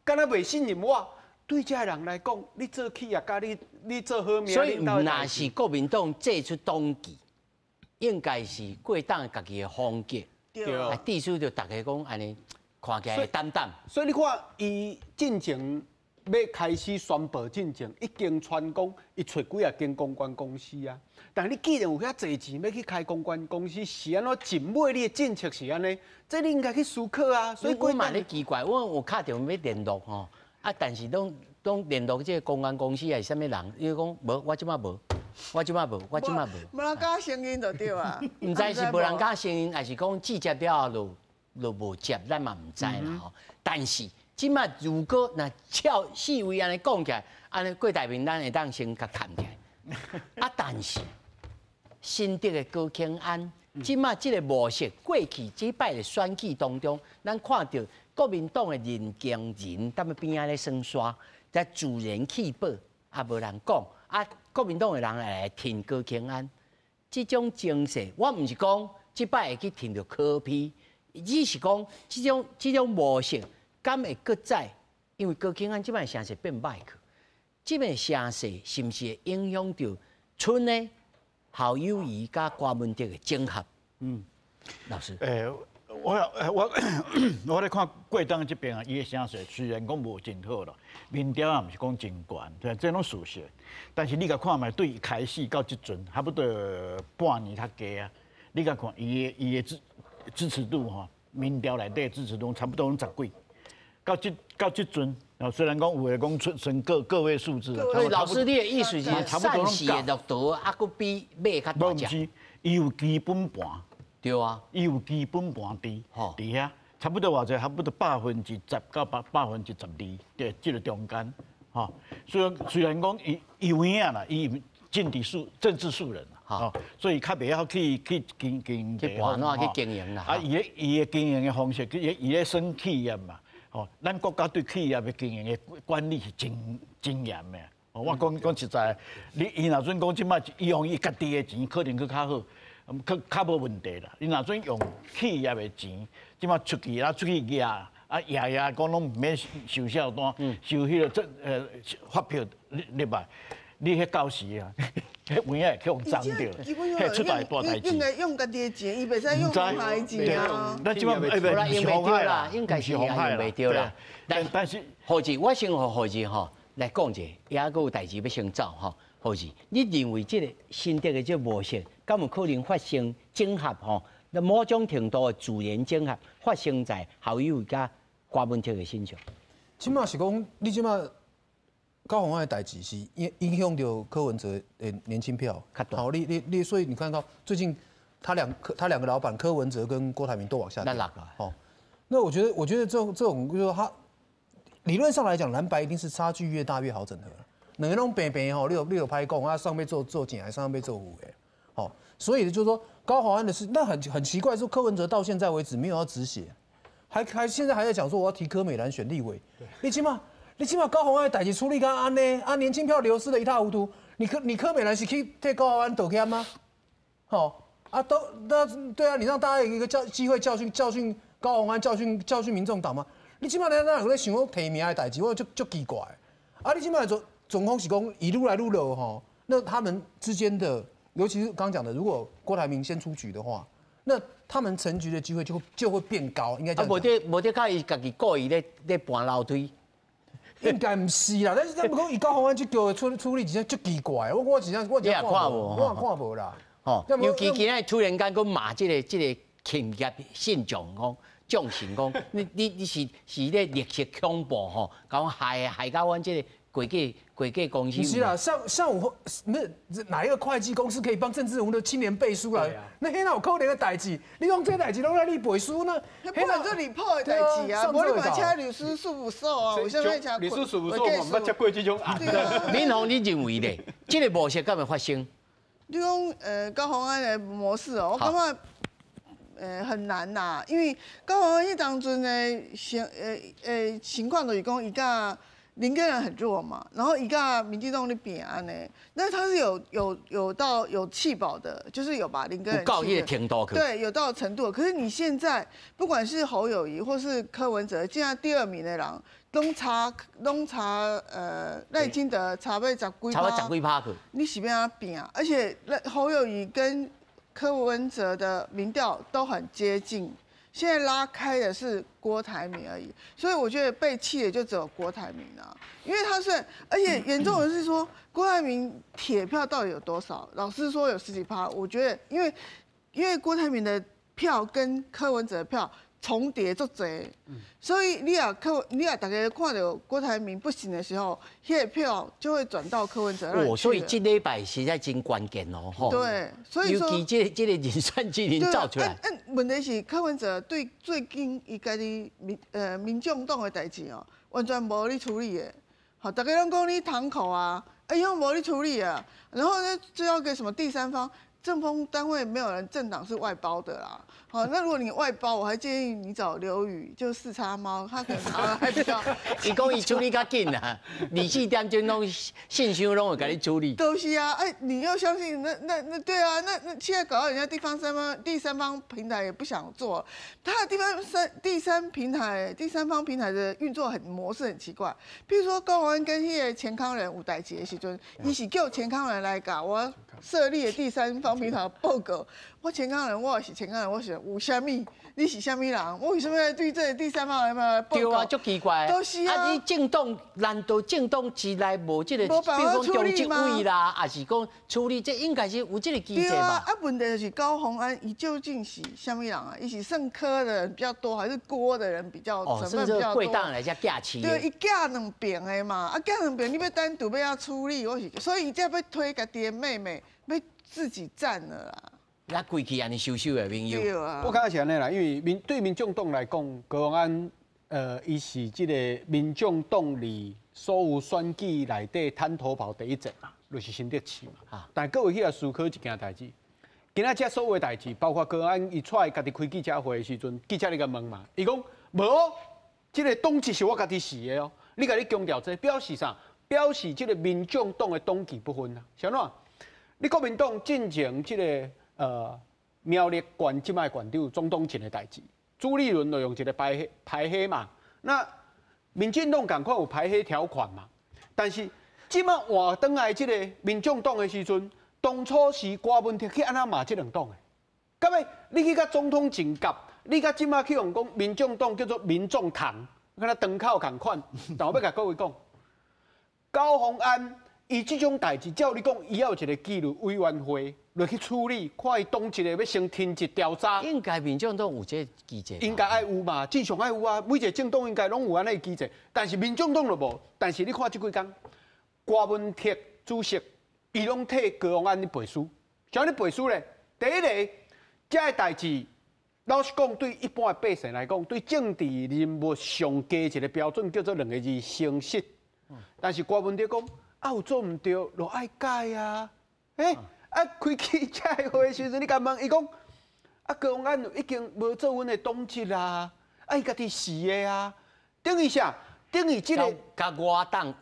敢若袂信任我。对这人来讲，你做企业家，你做好命，所以若是国民党祭出党纪。应该是过党家己的风格，对，地主就大家讲安尼，看起来淡淡。所以你看，伊进前要开始宣布进前，已经传讲伊找几啊间公关公司啊。但是你既然有遐侪钱要去开公关公司，是安怎尽尾你的政策是安尼？这你应该去思考啊。所以我嘛咧奇怪，我有敲电话要联络吼，但是拢联络这个公关公司还是啥物人？伊讲无，我即马无。我即马无，无人甲声音就对啊。唔知是无人甲声音，还是讲记接了就无接，咱嘛唔知啦吼。但是即马如果那照四位安尼讲起来，安尼郭台铭咱会当先甲谈起来。但是新竹的高庆安，即马即个模式，过去几摆的选举当中，咱看到国民党的人经人，踮边仔咧耍刷，在自然气薄，也无人讲。国民党的人来挺高庆安，这种精神，我唔是讲即摆会去挺到柯 P， 只是讲这种模式，敢会搁再？因为高庆安即摆声势变歹去，即摆声势是毋是会影响到村的侯友宜甲郭文哲的整合？老师。我咧看过党这边啊，伊的声势虽然讲无真好咯，民调也毋是讲真悬，这拢事实。但是你甲看卖，对伊开始到即阵，差不多半年较加啊。你甲看伊的支持度吼，民调内底支持度差不多拢10几。到即阵，虽然讲有诶讲存个位数字啊。所以老师你的意思是，善事的落度还佫比马较大只。伊有基本盘。对啊，伊有基本盘伫遐，差不多偌济，差不多10%到12%，对，即个中间，吼。虽然讲伊有影啦，伊政治素人啦，所以较袂晓去经营啦。伊的经营的方式，伊咧算企业嘛，吼，咱国家对企业的经营的管理是真严的。我讲实在，伊若准讲即摆伊用伊家己的钱，可能去较好。较无问题啦，你若准用企业的钱，即马出去压，讲拢毋免收小单，收迄个发票入来，你迄到时啊，迄有影会去用脏掉，迄出大代志。应该用家己的钱，伊袂使用红海的钱啊。咱即马用袂着啦，应该是用袂着啦。但是何志，我先和何志吼来讲者，也还有代志要先走吼。何志，你认为这个新竹的这模式，敢有可能发生整合吼？那某种程度的自然整合发生在侯友宜甲郭文哲的身上。即马是讲，你即马高虹安的代志是影响到柯文哲的年轻票。好，你所以你看到最近他两个老板柯文哲跟郭台铭都往下跌。好，那我觉得这种就是说他理论上来讲，蓝白一定是差距越大越好整合。两个拢平平吼，你有歹讲啊，上面做正的，上面做负的，好，所以就是说高虹安的事，那很奇怪，说柯文哲到现在为止没有要止血，现在还在讲说我要提柯美兰选立委，你起码高虹安的代志处理干安呢？年轻票流失的一塌糊涂，你柯美兰是去替高虹安躲开吗？好对啊，你让大家有一个机会教训高虹安，教训民众党吗？你起码那有在想讲提名的代志，我就奇怪你起码总共是讲一路来路了哈，那他们之间的，尤其是刚刚讲的，如果郭台铭先出局的话，那他们成局的机会就会变高，应该这样讲。无得靠伊家己故意咧搬楼梯，应该唔是啦。但是咱不讲以高虹安去叫处理，真正足奇怪。我也看无啦。哦，尤其今仔突然间佮骂这个企业信众讲，众信讲，你是咧劣势恐怖吼，讲害到阮这个会计公司。不是啦，像我哪一个会计公司可以帮郑志荣的青年背书啦？那那有可能的代志，你讲这代志拢让你背书呢？不然就你破的代志啊，无你嘛请律师事务所啊，为什么请律师事务所嘛，捌接过这种案。民宏，你认为咧，这个模式敢会发生？你讲高虹安的模式哦，我感觉。很难呐，因为高虹安迄当阵的情况就是讲，伊甲林根人很弱嘛，然后伊甲民进党咧拼安尼，那他是有气保的，就是有把林根人到迄个程度，对，有到程度。可是你现在不管是侯友宜或是柯文哲，现在第2名的人拢差赖清德差要10几趴，你是要安拼啊？而且侯友宜跟柯文哲的民调都很接近，现在拉开的是郭台铭而已，所以我觉得被气的就只有郭台铭啊，因为他而且严重的是说郭台铭铁票到底有多少？老实说有10几趴，我觉得因为郭台铭的票跟柯文哲的票重叠足侪，所以你大家看到郭台铭不行的时候，那个票就会转到柯文哲那里去。所以这礼拜实在真关键哦，吼。对，所以说尤其这个人选之人造出来。问题是柯文哲对最近伊家己民众党的代志哦，完全无咧处理的。好，大家拢讲你堂口啊，伊拢无咧处理啊，然后呢就要给什么第三方。政风单位没有人政党是外包的啦，好，那如果你外包，我还建议你找刘宇，就4叉猫，他可能拿的还比较。伊讲伊处理较紧啊，24点钟拢信箱拢会给你处理。都是啊，你又相信那对啊，那现在搞到人家第三方平台也不想做，他的第三方平台的运作模式很奇怪，譬如说高虹安跟迄个钱康仁有代志的时阵，伊是叫钱康仁来搞我设立的第三方平台报告，我钱康仁，我也是钱康仁，我是有啥物，你是啥物人？我为什么要对这第三方来报告？对啊，足奇怪。都是啊。你政党难道政党之内无这个，比如讲中执委啦，还是讲处理这应该是有这个机制吧？对啊，问题就是高虹安，伊究竟是啥物人啊？伊是姓柯的人比较多，还是郭的人比较成分比较多？贵党来遮架起。对，伊架2边的嘛，架2边，你要单独要处理，所以伊才要推家己的妹妹，要自己站了啦。那规气安尼收的朋友，我感觉是安尼啦，因为对民众党来讲，高虹安伊是这个民众党里所有选举内底摊头跑第一阵嘛，就是新竹市嘛。但各位去思考一件代志，今仔这所有代志，包括高虹安伊出来家己开记者会的时阵，记者咧甲问嘛，伊讲无，这个党纪是我家己试的哦。你甲你强调这表示啥？表示这个民众党的党纪不分啊，啥喏？你国民党进前这个苗栗县即摆县长总统前的代志，朱立伦就用一个排黑嘛。那民进党赶快有排黑条款嘛。但是即摆换转来这个民众党的时阵，当初是郭文铁去安那骂这两党的，到尾你去甲总统竞夹，你甲即摆去用讲民众党叫做民众党，跟他灯口同款。但我要甲各位讲，高虹安。伊即种代志，照你讲，伊要有一个纪律委员会落去处理，看伊当一个要先停职调查。应该民众党有这机制。应该爱有嘛，正常爱有啊。每一个政党应该拢有安尼机制，但是民众党就无。但是你看即几工，郭文铁主席伊拢替高虹安咧背书，像你背书咧。第一个，这个代志，老实讲，对一般的百姓来讲，对政治人物上低一个标准叫做2个字：诚实。但是郭文铁讲。有做唔对，就爱改啊！开记者会的时阵，你甲问伊讲，高虹安已经无做阮的党籍啦，伊家己是的啊，等于啥？等于即个甲我党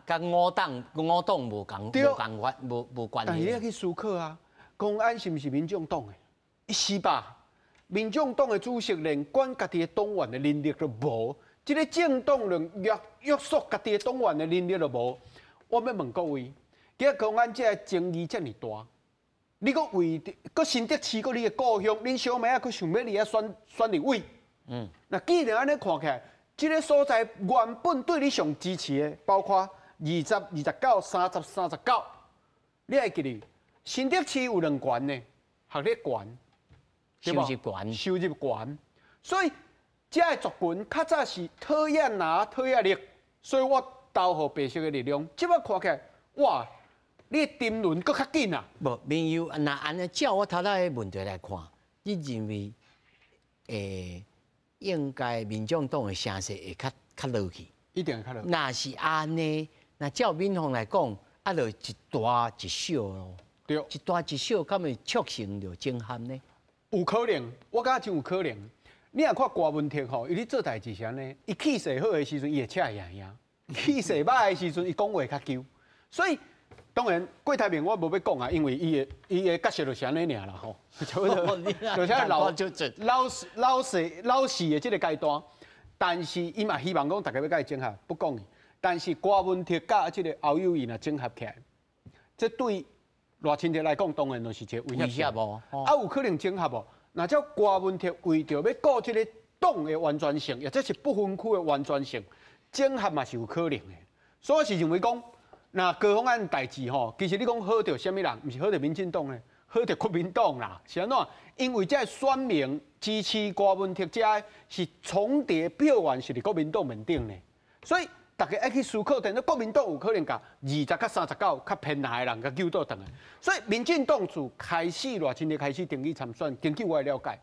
无关但是你要去思考啊，高虹安是毋是民众党的？伊是吧？民众党的主席连管家己的党员的能力都无，即个政党连约束家己的党员的能力都无。我要问各位，今日高虹安这个争议这么大，你阁为阁新竹市阁你的故乡，恁小妹仔阁想要你遐选立委？那既然安尼看起来，这个所在原本对你上支持的，包括20、29、30、39，你还记得新竹市有2县呢，学历县，收入县，所以这个族群较早是讨厌力，所以我投予白色的力量，即摆看起来，哇，你的沉沦搁较紧啊！无，民友，那按照照我头仔的问题来看，你认为，应该民众党的声势会较落去？一定会较落。那是安尼，那照民众来讲，啊，就一大一小咯。对，一大一小，敢会促成着整合呢？有可能，我感觉真有可能。你若看郭文택吼，伊咧做代志时呢，伊气势好的时阵，伊会车赢赢；气势歹的时阵，伊讲话较揪。所以当然，郭台铭我无要讲啊，因为伊的角色就是安尼尔啦吼，就是老死的这个阶段。但是伊嘛希望讲大家要甲伊整合，不讲伊。但是郭文택甲这个侯友宜若整合起来，这对赖清德来讲，当然就是一个威胁无。啊，有可能整合无？那叫郭文택为着要顾这个党的完全性，或者是不分区的完全性，整合嘛是有可能的。所以我是认为讲，那高虹安代志吼，其实你讲好着什么人，毋是好着民进党呢，好着国民党啦，是安怎？因为这选民支持郭文택这是重叠票源是伫国民党面顶呢，所以。大家爱去思考，但是国民党有可能甲20甲39较偏南的人甲救倒转来，所以民进党自开始赖清德开始登记参选，根据我的了解，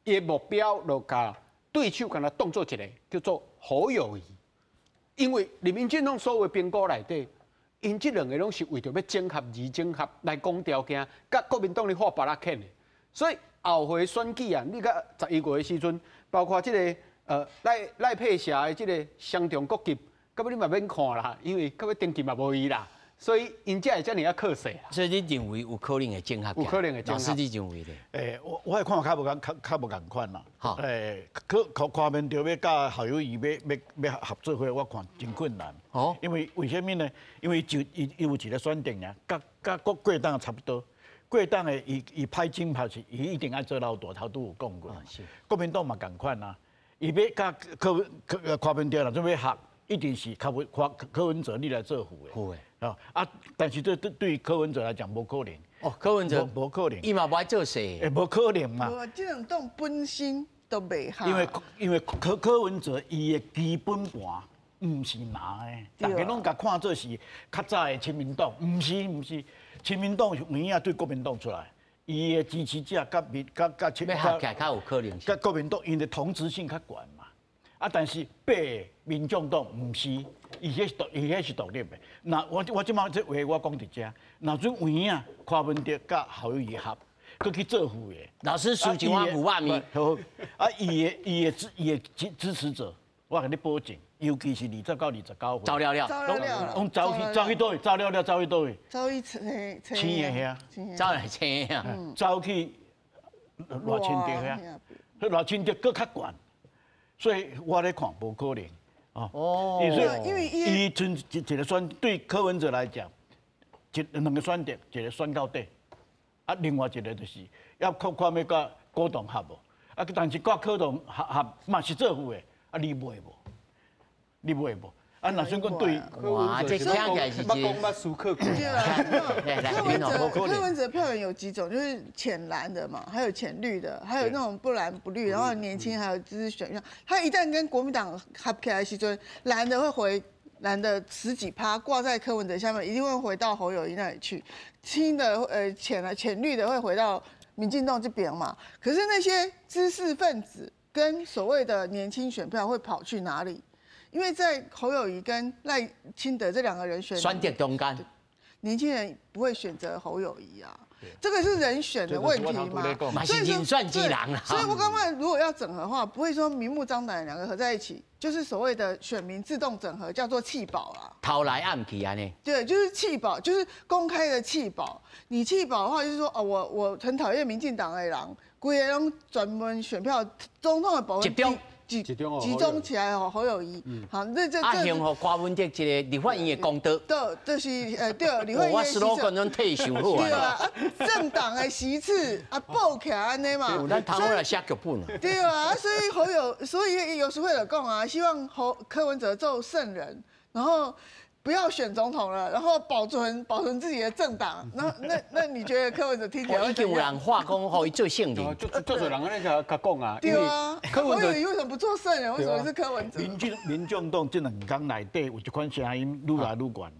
伊的目标就甲对手甲他当做一个叫做侯友宜，因为民进党所有的评估内底，因这两个拢是为着要整合而整合来讲条件，甲国民党咧画巴拉肯的，所以后回选举啊，你甲11月的时阵，包括这个赖佩霞的这个双重国籍。根本你嘛免看啦，因为根本登记嘛无伊啦，所以因才会遮尔啊靠势啦。所以你认为有可能会整合？有可能会整合。老师你认为咧？我看较无共款啦。好。看面着要甲侯友宜要合作伙，我看真困难。哦。因为为什么呢？因为伊有一个选定呀，甲国党差不多。国党的伊派金派是伊一定爱做老大，头都有讲过。是。国民党嘛共款啦，伊要甲看面着啦，准备合。一定是柯文哲你来做副的，副的啊！但是对柯文哲来讲，无可能。哦，柯文哲无可能，伊嘛不爱做事。无可能嘛。无，这两党本身都袂好。因为柯文哲伊的基本盘唔是拿的，大家拢甲看做是较早的亲民党，唔是，亲民党有影对国民党出来，伊的支持者甲要合起来较有可能。甲国民党因的同质性较悬嘛。啊，但是民众党唔是，伊迄是独立的。那我即马这话我讲伫遮，那种有影柯文哲甲侯友宜合，佮去做副的。老师输一碗5万米。好，啊，伊的支持者，我甲你保证，尤其是29、29走了，拢走去倒位，走了走去倒位。走去青的遐，走来青遐，走去赖清德遐，赖清德佮较悬。所以我咧看无可能哦，因为伊存一个选对柯文哲来讲，两个选择，一个选到底，啊，另外一个就是要看要甲郭董合无，啊，但是甲柯董合嘛是做副的，啊，你买无？啊，若算讲对，哇，这听起来是捌讲捌输客观。柯文哲票源有几种，就是浅蓝的嘛，还有浅绿的，还有那种不蓝不绿，然后年轻，还有就是选项。他一旦跟国民党合起来的时阵，蓝的会回蓝的10几%挂在柯文哲下面，一定会回到侯友宜那里去。青的浅绿的会回到民进党这边嘛。可是那些知识分子跟所谓的年轻选票会跑去哪里？因为在侯友宜跟赖清德这两个人选择中间，年轻人不会选择侯友宜啊，这个是人选的问题嘛。所以说，所以我刚刚如果要整合的话，不会说明目张胆两个合在一起，就是所谓的选民自动整合，叫做弃保啊。偷来暗去啊呢？对，就是弃保，就是公开的弃保。你弃保的话，就是说哦，我很讨厌民进党的人，规个拢专门选票总统的保集中起来哦，侯友宜，好，这幸好柯文哲一个立法院的功德，对，就是对，立法院的席次，我10拢退休好对啊，政党的席次啊，报起来安尼嘛，咱谈来写剧本对啊，所以有时会有讲啊，希望柯文哲做圣人，然后不要选总统了，然后保存自己的政党。那你觉得柯文哲听起来会怎样？已经有人话讲，好做圣人，就多人那个讲啊。对啊，柯文哲为什么不做圣人？为什么是柯文哲？民众党这2天内底有一款声音愈来愈悬，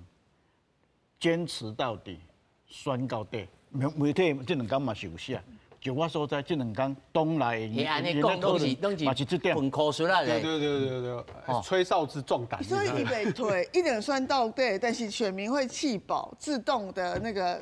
坚持到底，宣到底。媒体这2天嘛是有写。就我所在，这2天党内也安尼讲，都是这点分科学啦嘞。对，吹哨子壮胆。所以伊袂退，一点算到底，但是选民会弃保，自动的那个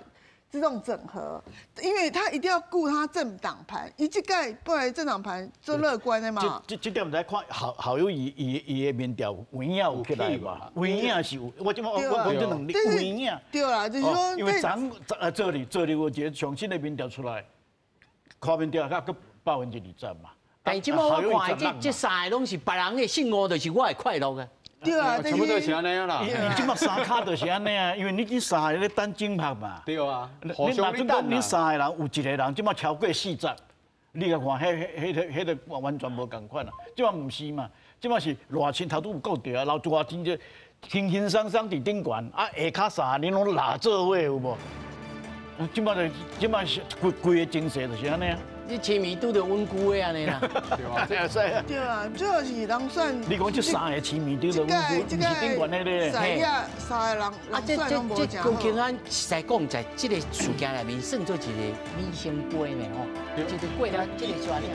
自动整合，因为他一定要顾他政党盘，一这盖不然政党盘做乐观的嘛。这点来看，好友伊的民调有影有起来吧？有影是有，我这能力有影。对啦，就是说，因为这里有一个上新的民调出来。看民调，佮20%嘛。但即摆我看这3个拢是别人的幸福，就是我的快乐啊。对啊，全部都是安尼啦。你即摆3卡就是安尼啊，因为你这3个咧等竞拍嘛。对啊。你若准讲你3个人有1个人即摆超过40，你来看，迄个完全无共款啊。即摆唔是嘛，即摆是热钱头拄有顾着啊，老大真就轻轻松松伫顶悬，啊下卡3个恁拢拉做伙有无？即摆是规个精神就是安尼啊！你亲密度就稳固的安尼啦，对吧？这也是啊。对啊，主要是人算。你讲这3个亲密度就稳固，不是顶悬的咧。3个人啊，这郭庆安实在讲在这个事件内面，算做一个里程碑呢吼，就是过了这个专业。